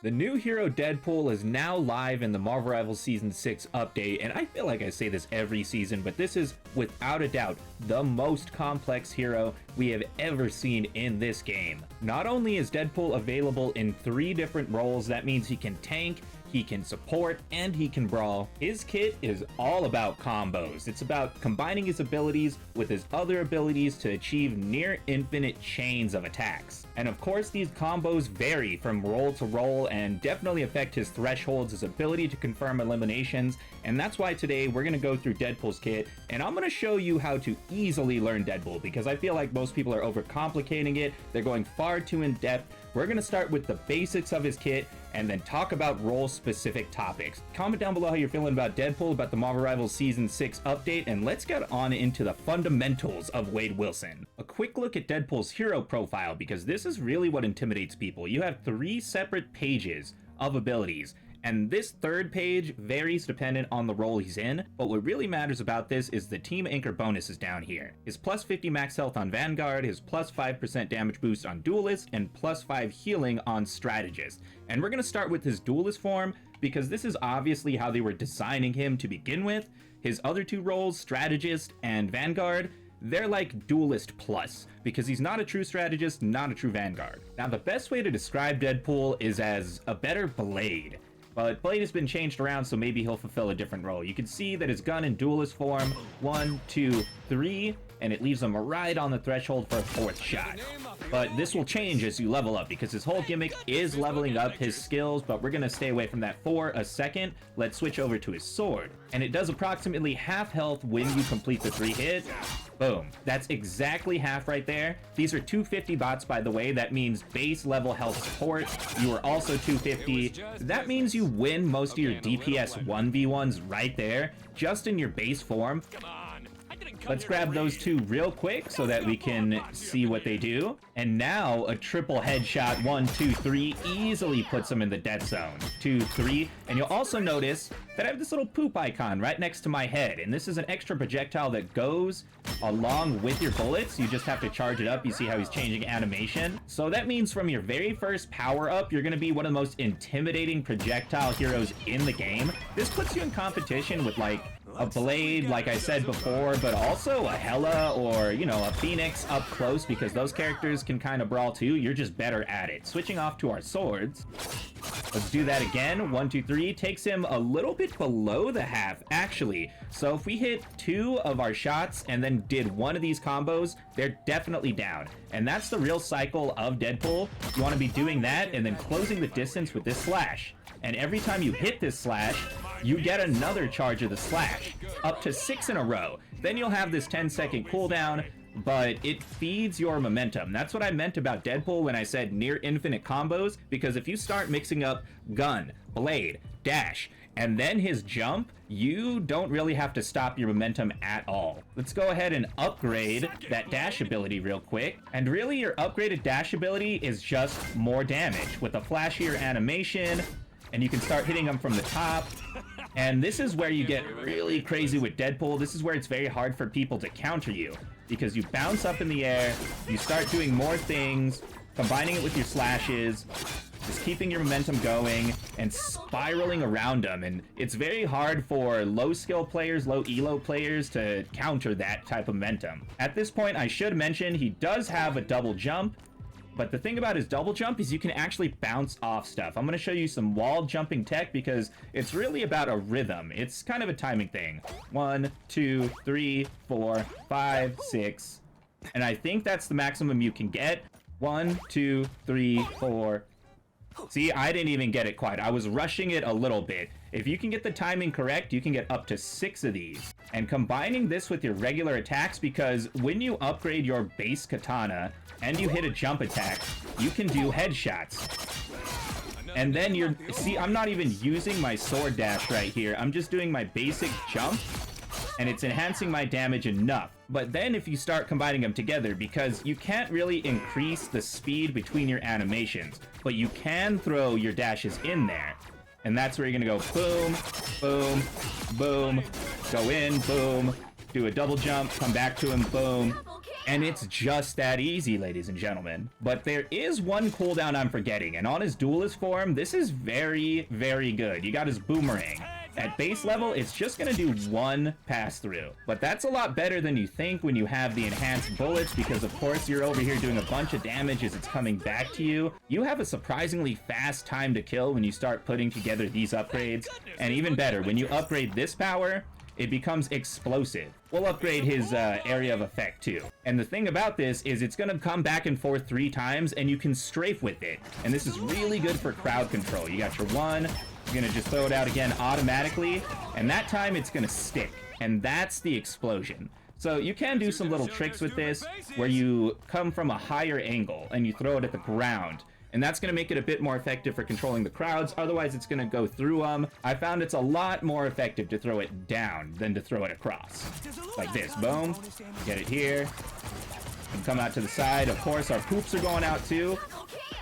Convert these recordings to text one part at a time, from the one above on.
The new hero Deadpool is now live in the Marvel Rivals Season 6 update, and I feel like I say this every season, but this is without a doubt the most complex hero we have ever seen in this game. Not only is Deadpool available in 3 different roles, that means he can tank, he can support, and he can brawl. His kit is all about combos. It's about combining his abilities with his other abilities to achieve near infinite chains of attacks. And of course, these combos vary from role to role and definitely affect his thresholds, his ability to confirm eliminations, and that's why today we're gonna go through Deadpool's kit, and I'm gonna show you how to easily learn Deadpool, because I feel like most people are overcomplicating it, they're going far too in depth. We're gonna start with the basics of his kit, and then talk about role-specific topics. Comment down below how you're feeling about Deadpool, about the Marvel Rivals Season 6 update, and let's get on into the fundamentals of Wade Wilson. A quick look at Deadpool's hero profile, because this is really what intimidates people. You have 3 separate pages of abilities, and this 3rd page varies dependent on the role he's in, but what really matters about this is the team anchor bonuses down here. His plus 50 max health on Vanguard, his plus 5% damage boost on Duelist, and plus 5 healing on Strategist. And we're gonna start with his Duelist form, because this is obviously how they were designing him to begin with. His other 2 roles, Strategist and Vanguard, they're like Duelist Plus, because he's not a true strategist, not a true Vanguard. Now, the best way to describe Deadpool is as a better Blade. But Blade has been changed around, so maybe he'll fulfill a different role. You can see that his gun in Duelist form, 1, 2, 3, and it leaves him right on the threshold for a 4th shot. But this will change as you level up, because his whole gimmick is leveling up his skills, but we're gonna stay away from that for a second. Let's switch over to his sword. And it does approximately half health when you complete the 3 hits. Boom. That's exactly half right there. These are 250 bots, by the way. That means base level health support. You are also 250. That means you win most of your DPS 1v1s right there, just in your base form. Let's grab those 2 real quick so that we can see what they do. And now a triple headshot, 1, 2, 3, easily puts them in the death zone. 2, 3, and you'll also notice that I have this little poop icon right next to my head. And this is an extra projectile that goes along with your bullets. You just have to charge it up. You see how he's changing animation. So that means from your very first power up, you're gonna be one of the most intimidating projectile heroes in the game. This puts you in competition with like a Blade, like I said before, but also a Hela or, you know, a Phoenix up close, because those characters can kind of brawl too. You're just better at it. Switching off to our swords. Let's do that again. 1, 2, 3 takes him a little bit below the half, actually. So if we hit 2 of our shots and then did 1 of these combos, they're definitely down. And that's the real cycle of Deadpool. You want to be doing that and then closing the distance with this slash. And every time you hit this slash, you get another charge of the slash, up to 6 in a row. Then you'll have this 10-second cooldown, but it feeds your momentum. That's what I meant about Deadpool when I said near infinite combos, because if you start mixing up gun, blade, dash, and then his jump, you don't really have to stop your momentum at all. Let's go ahead and upgrade that dash ability real quick. And really, your upgraded dash ability is just more damage with a flashier animation, and you can start hitting them from the top. And this is where you get really crazy with Deadpool. This is where it's very hard for people to counter you, because you bounce up in the air, you start doing more things, combining it with your slashes, just keeping your momentum going and spiraling around them. And it's very hard for low skill players, low elo players to counter that type of momentum. At this point, I should mention he does have a double jump. But the thing about his double jump is you can actually bounce off stuff. I'm going to show you some wall jumping tech, because it's really about a rhythm. It's kind of a timing thing. 1, 2, 3, 4, 5, 6. And I think that's the maximum you can get. 1, 2, 3, 4. See, I didn't even get it quite. I was rushing it a little bit. If you can get the timing correct, you can get up to 6 of these. And combining this with your regular attacks, because when you upgrade your base katana and you hit a jump attack, you can do headshots. And then see, I'm not even using my sword dash right here. I'm just doing my basic jump, and it's enhancing my damage enough. But then if you start combining them together, because you can't really increase the speed between your animations, but you can throw your dashes in there. And that's where you're gonna go boom, boom, boom, go in, boom, do a double jump, come back to him, boom. And it's just that easy, ladies and gentlemen. But there is one cooldown I'm forgetting, and on his duelist form, this is very, very good. You got his boomerang. At base level, it's just gonna do one pass through. But that's a lot better than you think when you have the enhanced bullets, because of course you're over here doing a bunch of damage as it's coming back to you. You have a surprisingly fast time to kill when you start putting together these upgrades. And even better, when you upgrade this power, it becomes explosive. We'll upgrade his area of effect too. And the thing about this is it's gonna come back and forth 3 times and you can strafe with it. And this is really good for crowd control. You got your one, you're gonna just throw it out again automatically, and that time it's gonna stick. And that's the explosion. So you can do some little tricks with this where you come from a higher angle and you throw it at the ground. And that's going to make it a bit more effective for controlling the crowds. Otherwise, it's going to go through them. I found it's a lot more effective to throw it down than to throw it across. Like this. Boom. Get it here. And come out to the side. Of course, our poops are going out too.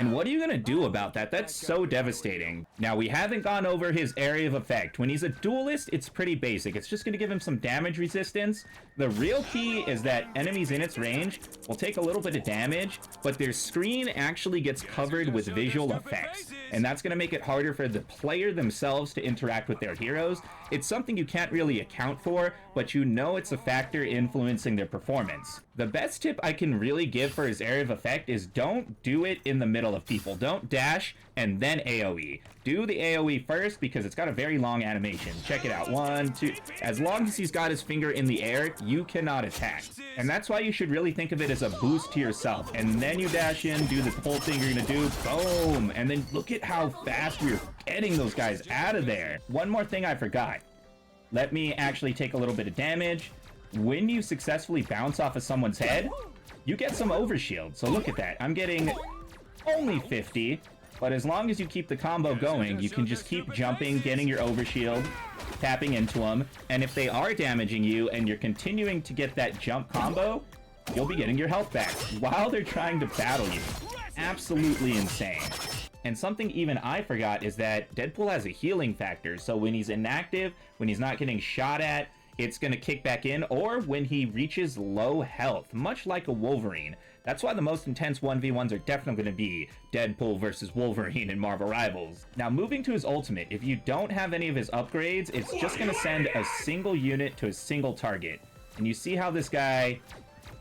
And what are you going to do about that? That's so devastating. Now, we haven't gone over his area of effect. When he's a duelist, it's pretty basic. It's just going to give him some damage resistance. The real key is that enemies in its range will take a little bit of damage, but their screen actually gets covered with visual effects. And that's going to make it harder for the player themselves to interact with their heroes. It's something you can't really account for, but you know it's a factor influencing their performance. The best tip I can really give for his area of effect is don't do it in the middle of people. Don't dash and then AoE. Do the AoE first because it's got a very long animation. Check it out. 1, 2. As long as he's got his finger in the air, you cannot attack. And that's why you should really think of it as a boost to yourself. And then you dash in, do the whole thing you're gonna do, boom. And then look at how fast we're getting those guys out of there. One more thing I forgot. Let me actually take a little bit of damage. When you successfully bounce off of someone's head, you get some overshield. So look at that. I'm getting only 50, but as long as you keep the combo going, you can just keep jumping, getting your overshield, tapping into them, and if they are damaging you and you're continuing to get that jump combo, you'll be getting your health back while they're trying to battle you. Absolutely insane. And something even I forgot is that Deadpool has a healing factor, so when he's inactive, when he's not getting shot at, it's going to kick back in, or when he reaches low health, much like a Wolverine. That's why the most intense 1v1s are definitely going to be Deadpool versus Wolverine in Marvel Rivals. Now, moving to his ultimate, if you don't have any of his upgrades, it's just going to send a single unit to a single target. And you see how this guy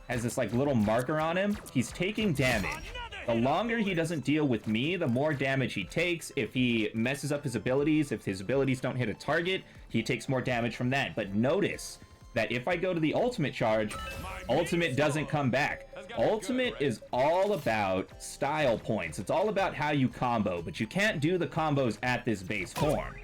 has this like little marker on him? He's taking damage. The longer he doesn't deal with me, the more damage he takes. If he messes up his abilities, if his abilities don't hit a target, he takes more damage from that. But notice that if I go to the ultimate charge, ultimate doesn't come back. Ultimate is all about style points. It's all about how you combo, but you can't do the combos at this base form.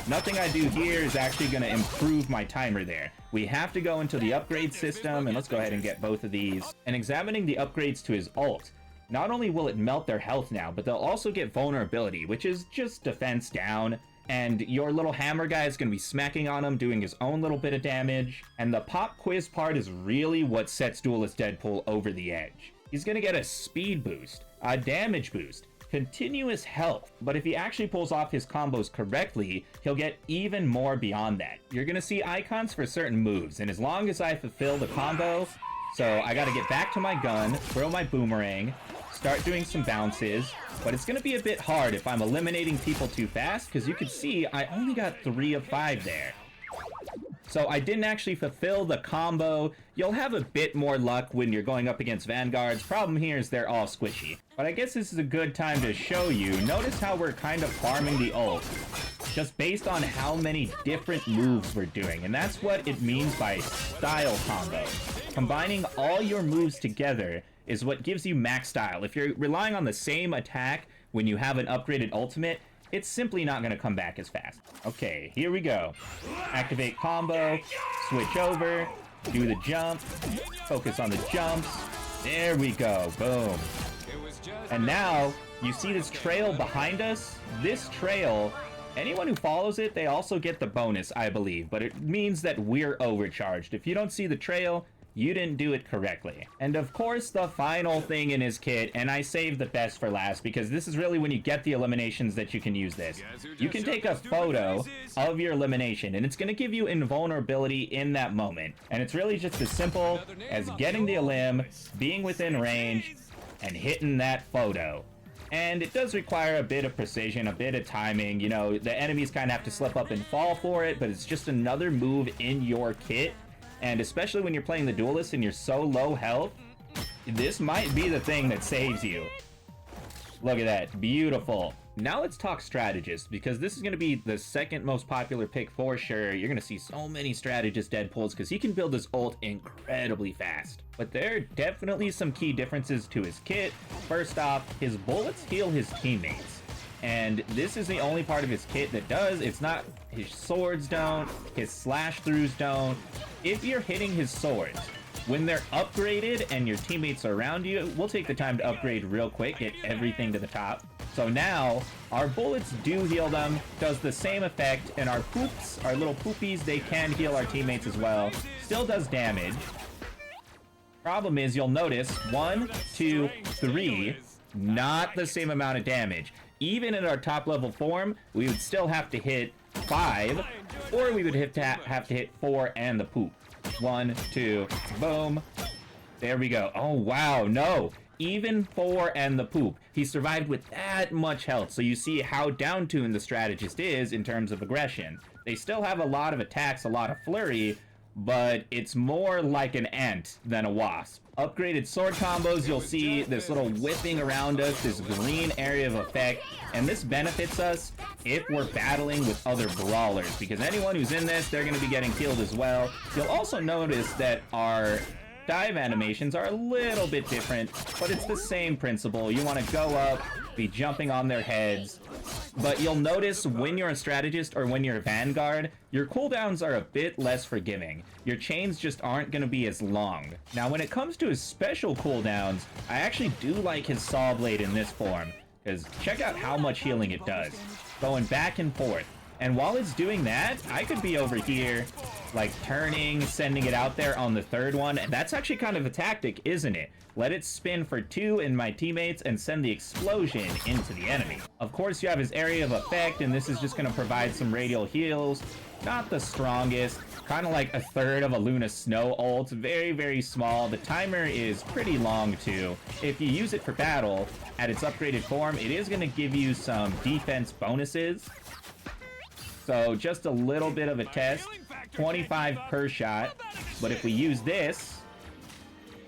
Nothing I do here is actually going to improve my timer there. We have to go into the upgrade system, and let's go ahead and get both of these. And examining the upgrades to his ult, not only will it melt their health now, but they'll also get vulnerability, which is just defense down. And your little hammer guy is going to be smacking on him, doing his own little bit of damage. And the pop quiz part is really what sets Duelist Deadpool over the edge. He's going to get a speed boost, a damage boost, continuous health. But if he actually pulls off his combos correctly, he'll get even more beyond that. You're going to see icons for certain moves, and as long as I fulfill the combo, so I got to get back to my gun, throw my boomerang, start doing some bounces, but it's going to be a bit hard if I'm eliminating people too fast, because you can see I only got 3 of 5 there. So I didn't actually fulfill the combo. You'll have a bit more luck when you're going up against Vanguards. Problem here is they're all squishy. But I guess this is a good time to show you. Notice how we're kind of farming the ult, just based on how many different moves we're doing. And that's what it means by style combo. Combining all your moves together is what gives you max style. If you're relying on the same attack when you have an upgraded ultimate, it's simply not going to come back as fast. Okay, here we go. Activate combo, switch over, do the jump, focus on the jumps. There we go, boom. And now, you see this trail behind us? This trail, anyone who follows it, they also get the bonus, I believe, but it means that we're overcharged. If you don't see the trail, you didn't do it correctly. And of course, the final thing in his kit, and I saved the best for last because this is really when you get the eliminations that you can use this. You can take a photo of your elimination, and it's going to give you invulnerability in that moment. And it's really just as simple as getting the elim, being within range, and hitting that photo. And it does require a bit of precision, a bit of timing. You know, the enemies kind of have to slip up and fall for it, but it's just another move in your kit. And especially when you're playing the duelist and you're so low health, this might be the thing that saves you. Look at that, beautiful. Now let's talk strategists, because this is going to be the second most popular pick for sure. You're going to see so many strategist Deadpools because he can build his ult incredibly fast. But there are definitely some key differences to his kit. First off, his bullets heal his teammates. And this is the only part of his kit that does. It's not, his swords don't, his slash throughs don't. If you're hitting his swords, when they're upgraded and your teammates are around you, we'll take the time to upgrade real quick, get everything to the top. So now, our bullets do heal them, does the same effect, and our poops, our little poopies, they can heal our teammates as well. Still does damage. Problem is, you'll notice, 1, 2, 3, not the same amount of damage. Even in our top level form, we would still have to hit 5, or we would have to hit 4 and the poop. 1, 2, boom. There we go. Oh, wow, no. Even 4 and the poop. He survived with that much health, so you see how down-tuned the strategist is in terms of aggression. They still have a lot of attacks, a lot of flurry, but it's more like an ant than a wasp. Upgraded sword combos, you'll see this little whipping around us, this green area of effect, and this benefits us if we're battling with other brawlers, because anyone who's in this, they're going to be getting killed as well. You'll also notice that our dive animations are a little bit different, but it's the same principle. You want to go up, be jumping on their heads, but you'll notice when you're a strategist or when you're a vanguard, your cooldowns are a bit less forgiving. Your chains just aren't going to be as long. Now, when it comes to his special cooldowns, I actually do like his saw blade in this form, because check out how much healing it does. Going back and forth. And while it's doing that, I could be over here, like turning, sending it out there on the third one. And that's actually kind of a tactic, isn't it? Let it spin for 2 in my teammates and send the explosion into the enemy. Of course, you have his area of effect, and this is just going to provide some radial heals. Not the strongest, kind of like a third of a Luna Snow ult. Very, very small. The timer is pretty long too. If you use it for battle at its upgraded form, it is going to give you some defense bonuses. So just a little bit of a test, 25 per shot. But if we use this,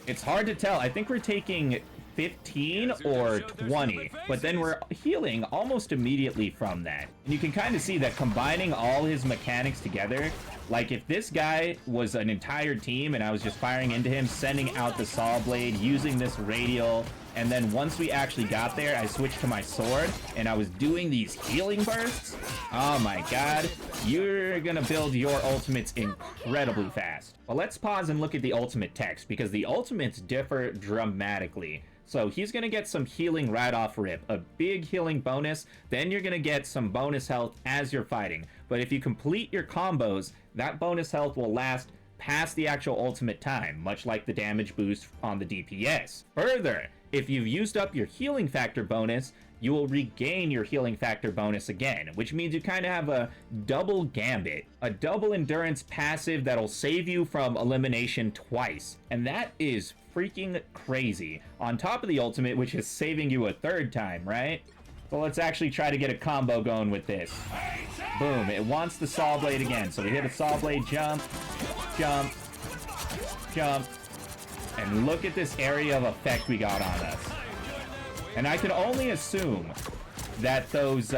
it's hard to tell. I think we're taking 15 or 20, but then we're healing almost immediately from that. And you can kind of see that combining all his mechanics together, like if this guy was an entire team and I was just firing into him, sending out the saw blade, using this radial, and then once we actually got there, I switched to my sword, and I was doing these healing bursts. Oh my god, you're gonna build your ultimates incredibly fast. Well, let's pause and look at the ultimate text, because the ultimates differ dramatically. So he's gonna get some healing right off rip, a big healing bonus, then you're gonna get some bonus health as you're fighting. But if you complete your combos, that bonus health will last past the actual ultimate time, much like the damage boost on the DPS. Further, if you've used up your healing factor bonus, you will regain your healing factor bonus again, which means you kind of have a double gambit, a double endurance passive that'll save you from elimination twice. And that is freaking crazy. On top of the ultimate, which is saving you a third time, right? So let's actually try to get a combo going with this. Boom, it wants the saw blade again. So we hit a saw blade jump, jump, jump, and look at this area of effect we got on us. And I can only assume that those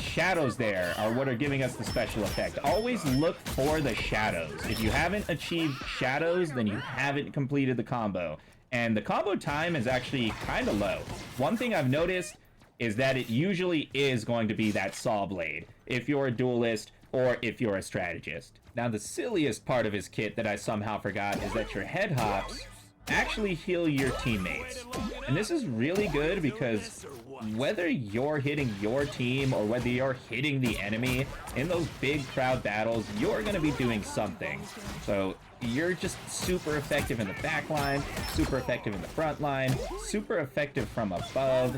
shadows there are what are giving us the special effect. Always look for the shadows. If you haven't achieved shadows, then you haven't completed the combo. And the combo time is actually kind of low. One thing I've noticed is that it usually is going to be that saw blade if you're a duelist or if you're a strategist. Now, the silliest part of his kit that I somehow forgot is that your head hops actually heal your teammates. And this is really good because whether you're hitting your team or whether you're hitting the enemy in those big crowd battles, you're going to be doing something. So you're just super effective in the back line, super effective in the front line, super effective from above.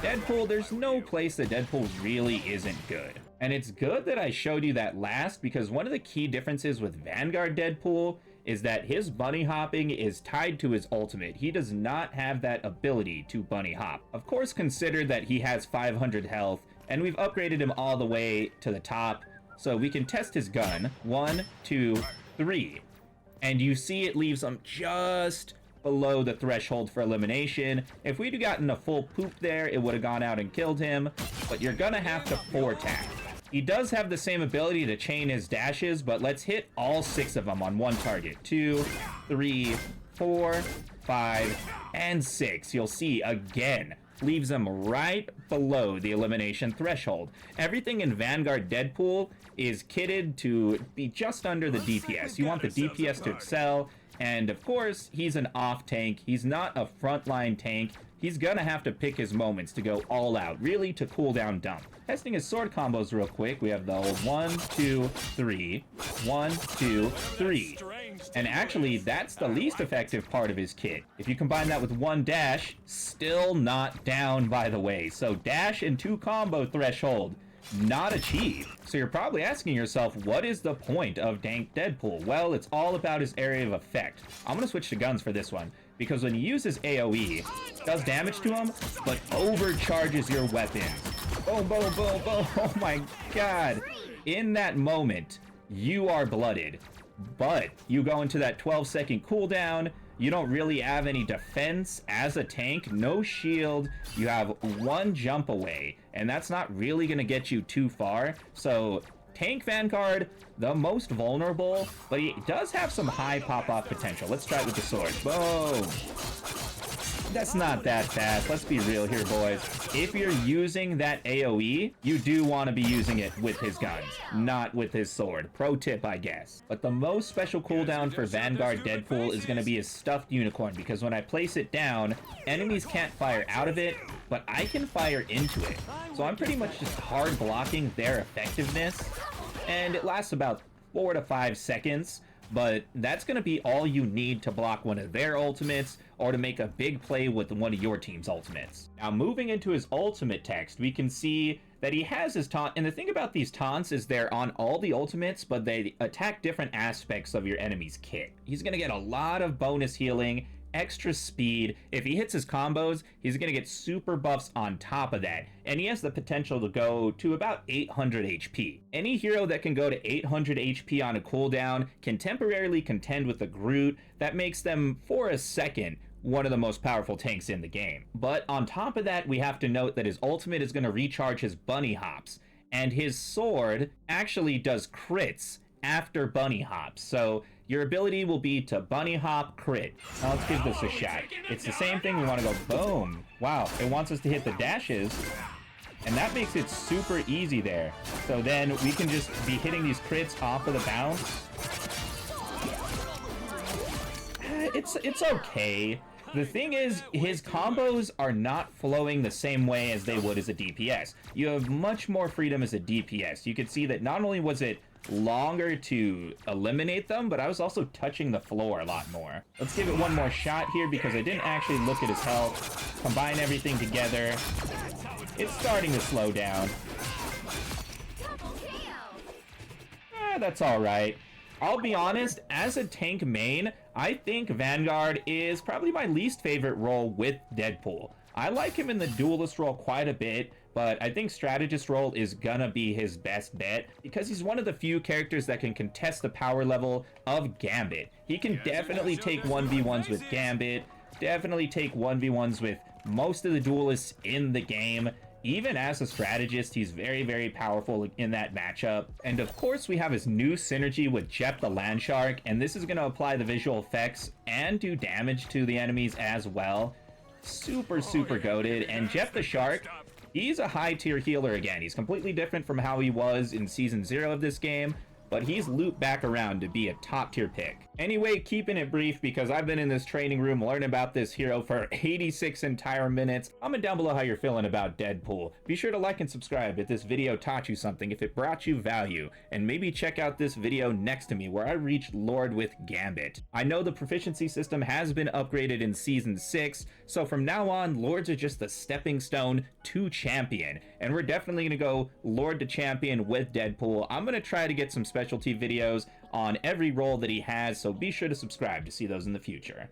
Deadpool, there's no place that Deadpool really isn't good. And it's good that I showed you that last, because one of the key differences with Vanguard Deadpool is that his bunny hopping is tied to his ultimate. He does not have that ability to bunny hop. Of course, consider that he has 500 health, and we've upgraded him all the way to the top, so we can test his gun. 1, 2, 3. And you see it leaves him just below the threshold for elimination. If we'd gotten a full poop there, it would have gone out and killed him, but you're gonna have to 4-tack. He does have the same ability to chain his dashes, but let's hit all 6 of them on one target. 2, 3, 4, 5, and 6. You'll see, again, leaves him right below the elimination threshold. Everything in Vanguard Deadpool is kitted to be just under the DPS. You want the DPS to excel, and of course, he's an off tank. He's not a frontline tank. He's gonna have to pick his moments to go all out, really to cool down dump. Testing his sword combos real quick, we have the old 1, 2, 3, 1, 2, 3. And actually, that's the least effective part of his kit. If you combine that with 1 dash, still not down, by the way. So dash and 2 combo threshold, not achieved. So you're probably asking yourself, what is the point of Dank Deadpool? Well, it's all about his area of effect. I'm gonna switch to guns for this one, because when you use his AoE, it does damage to him, but overcharges your weapon. Boom, boom, boom, boom. Oh my god. In that moment, you are blooded. But you go into that 12-second cooldown, you don't really have any defense as a tank, no shield, you have 1 jump away, and that's not really going to get you too far. So Tank Vanguard, the most vulnerable, but he does have some high pop-off potential. Let's try it with the sword. Boom! That's not that fast. Let's be real here, boys. If you're using that AoE, you do want to be using it with his guns, not with his sword. Pro tip, I guess. But the most special cooldown for Vanguard Deadpool is going to be his stuffed unicorn, because when I place it down, enemies can't fire out of it, but I can fire into it. So I'm pretty much just hard blocking their effectiveness, and it lasts about 4 to 5 seconds. But that's going to be all you need to block one of their ultimates or to make a big play with one of your team's ultimates. Now, moving into his ultimate text, we can see that he has his taunt. And the thing about these taunts is they're on all the ultimates, but they attack different aspects of your enemy's kit. He's going to get a lot of bonus healing, extra speed. If he hits his combos, he's going to get super buffs on top of that. And he has the potential to go to about 800 HP. Any hero that can go to 800 HP on a cooldown can temporarily contend with the Groot. That makes them, for a second, one of the most powerful tanks in the game. But on top of that, we have to note that his ultimate is going to recharge his bunny hops. And his sword actually does crits after bunny hops. So your ability will be to bunny hop crit. Now let's give this a shot. It's the same thing. We want to go boom. Wow, it wants us to hit the dashes, and that makes it super easy there. So then we can just be hitting these crits off of the bounce. It's okay. The thing is, his combos are not flowing the same way as they would as a DPS. You have much more freedom as a DPS. You could see that not only was it longer to eliminate them, but I was also touching the floor a lot more. Let's give it one more shot here, because I didn't actually look at his health. Combine everything together. It's starting to slow down. That's alright. I'll be honest, as a tank main, I think Vanguard is probably my least favorite role with Deadpool. I like him in the duelist role quite a bit, but I think strategist role is gonna be his best bet, because he's one of the few characters that can contest the power level of Gambit. He can definitely take 1v1s with Gambit, definitely take 1v1s with most of the duelists in the game. Even as a strategist, he's very, very powerful in that matchup. And of course, we have his new synergy with Jeff the Landshark, and this is going to apply the visual effects and do damage to the enemies as well. Super, super goated. And Jeff the Shark, he's a high tier healer again. He's completely different from how he was in Season 0 of this game. but he's looped back around to be a top tier pick. Anyway, keeping it brief because I've been in this training room learning about this hero for 86 entire minutes. Comment down below how you're feeling about Deadpool. Be sure to like and subscribe if this video taught you something, if it brought you value, and maybe check out this video next to me where I reached Lord with Gambit. I know the proficiency system has been upgraded in Season 6, so from now on, Lords are just the stepping stone to Champion, and we're definitely going to go Lord to Champion with Deadpool. I'm going to try to get some specialty videos on every role that he has, so be sure to subscribe to see those in the future.